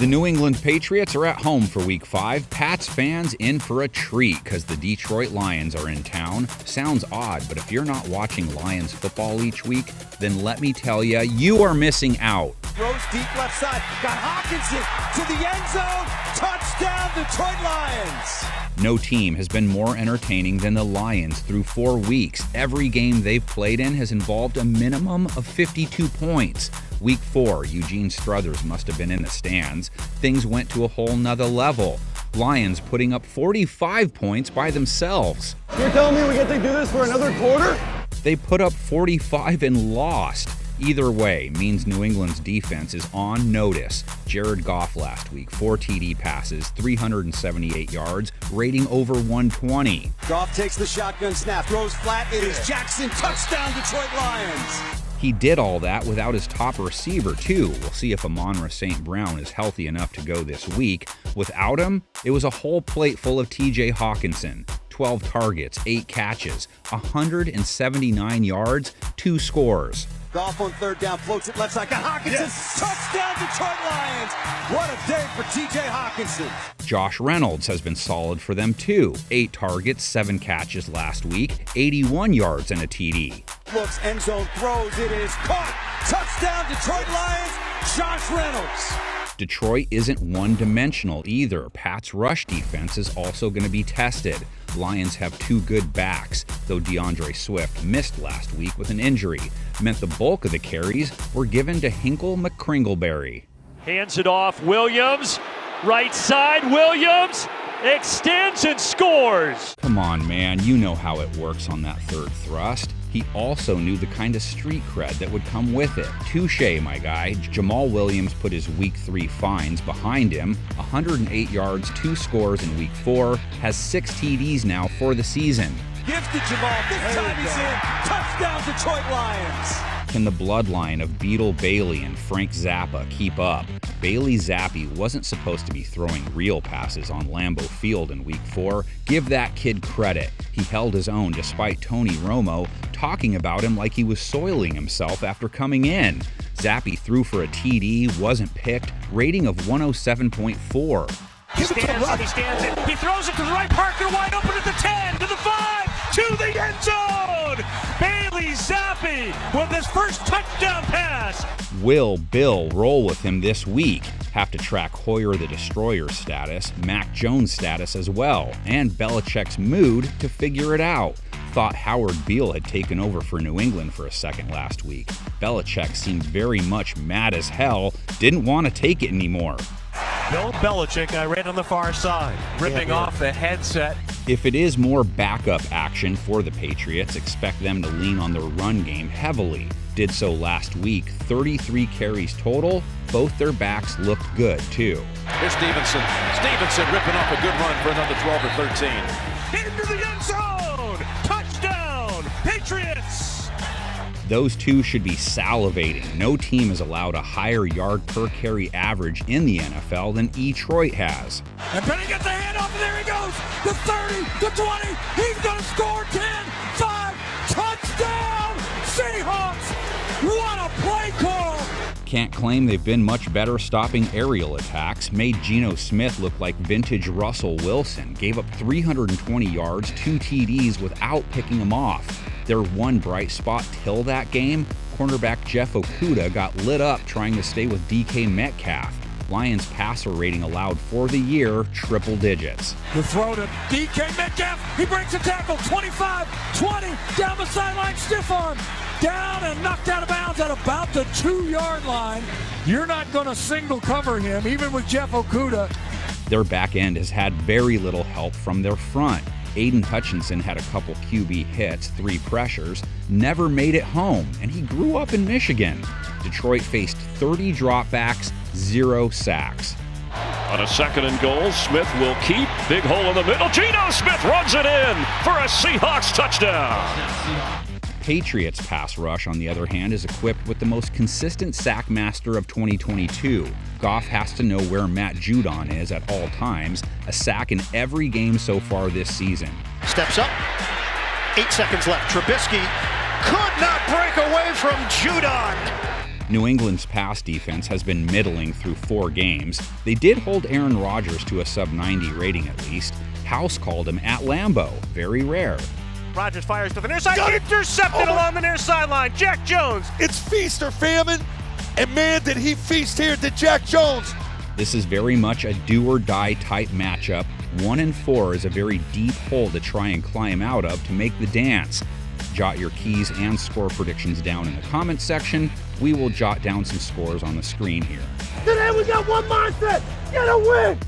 The New England Patriots are at home for Week 5. Pats fans in for a treat because the Detroit Lions are in town. Sounds odd, but if you're not watching Lions football each week, then let me tell you, you are missing out. Throws deep left side, got Hawkinson to the end zone, touchdown Detroit Lions! No team has been more entertaining than the Lions through 4 weeks. Every game they've played in has involved a minimum of 52 points. Week 4, Eugene Struthers must have been in the stands. Things went to a whole nother level. Lions putting up 45 points by themselves. You're telling me we get to do this for another quarter? They put up 45 and lost. Either way means New England's defense is on notice. Jared Goff last week, 4 TD passes, 378 yards, rating over 120. Goff takes the shotgun snap, throws flat, it is Jackson, touchdown Detroit Lions! He did all that without his top receiver, too. We'll see if Amon-Ra St. Brown is healthy enough to go this week. Without him, it was a whole plate full of TJ Hawkinson. 12 targets, 8 catches, 179 yards, 2 scores. Goff on third down, floats it left side, got Hawkinson, yes. Touchdown Detroit Lions! What a day for TJ Hawkinson! Josh Reynolds has been solid for them too. 8 targets, 7 catches last week, 81 yards and a TD. Looks, end zone throws, it is caught! Touchdown Detroit Lions, Josh Reynolds! Detroit isn't one-dimensional either. Pat's rush defense is also going to be tested. Lions have 2 good backs, though DeAndre Swift missed last week with an injury. Meant the bulk of the carries were given to Hinkle McCringleberry. Hands it off, Williams, right side, Williams, extends and scores. Come on, man, you know how it works on that third thrust. He also knew the kind of street cred that would come with it. Touché, my guy. Jamal Williams put his Week 3 fines behind him. 108 yards, 2 scores in Week 4. Has 6 TDs now for the season. Gives to Jamal. This time he's in. Touchdown Detroit Lions. Can the bloodline of Beetle Bailey and Frank Zappa keep up? Bailey Zappi wasn't supposed to be throwing real passes on Lambeau Field in Week 4. Give that kid credit. He held his own despite Tony Romo talking about him like he was soiling himself after coming in. Zappi threw for a TD, wasn't picked, rating of 107.4. He stands it. He throws it to the right. Parker wide open at the 10, to the 5, to the end zone. Bailey Zappi with his first touchdown pass. Will Bill roll with him this week? Have to track Hoyer the Destroyer status, Mac Jones status as well, and Belichick's mood to figure it out. Thought Howard Beale had taken over for New England for a second last week. Belichick seemed very much mad as hell, didn't want to take it anymore. Bill Belichick, I read on the far side, ripping off the headset. If it is more backup action for the Patriots, expect them to lean on their run game heavily. Did so last week, 33 carries total. Both their backs looked good, too. Here's Stevenson. Stevenson ripping off a good run for another 12 or 13. Into the end zone! Touchdown! Patriots! Those two should be salivating. No team is allowed a higher yard per carry average in the NFL than Detroit has. And Penny gets the hand off, and there he goes! The 30, the 20, he's gonna score 10, 5, touchdown! Seahawks! What a play call! Can't claim they've been much better stopping aerial attacks. Made Geno Smith look like vintage Russell Wilson. Gave up 320 yards, 2 TDs without picking them off. Their one bright spot till that game, cornerback Jeff Okudah got lit up trying to stay with DK Metcalf. Lions passer rating allowed for the year, triple digits. The throw to DK Metcalf, he breaks a tackle, 25, 20, down the sideline, stiff arm, down and knocked out of bounds at about the 2-yard line. You're not going to single cover him, even with Jeff Okudah. Their back end has had very little help from their front. Aiden Hutchinson had a couple QB hits, 3 pressures, never made it home, and he grew up in Michigan. Detroit faced 30 dropbacks, 0 sacks. On a 2nd and goal, Smith will keep. Big hole in the middle. Geno Smith runs it in for a Seahawks touchdown. Patriots pass rush, on the other hand, is equipped with the most consistent sack master of 2022. Goff has to know where Matt Judon is at all times, a sack in every game so far this season. Steps up, 8 seconds left. Trubisky could not break away from Judon. New England's pass defense has been middling through 4 games. They did hold Aaron Rodgers to a sub-90 rating at least. House called him at Lambeau, very rare. Rodgers fires to the near side, intercepted along the near sideline. Jack Jones. It's feast or famine, and man, did he feast here to Jack Jones. This is very much a do-or-die type matchup. 1-4 is a very deep hole to try and climb out of to make the dance. Jot your keys and score predictions down in the comments section. We will jot down some scores on the screen here. Today we got one mindset, get a win!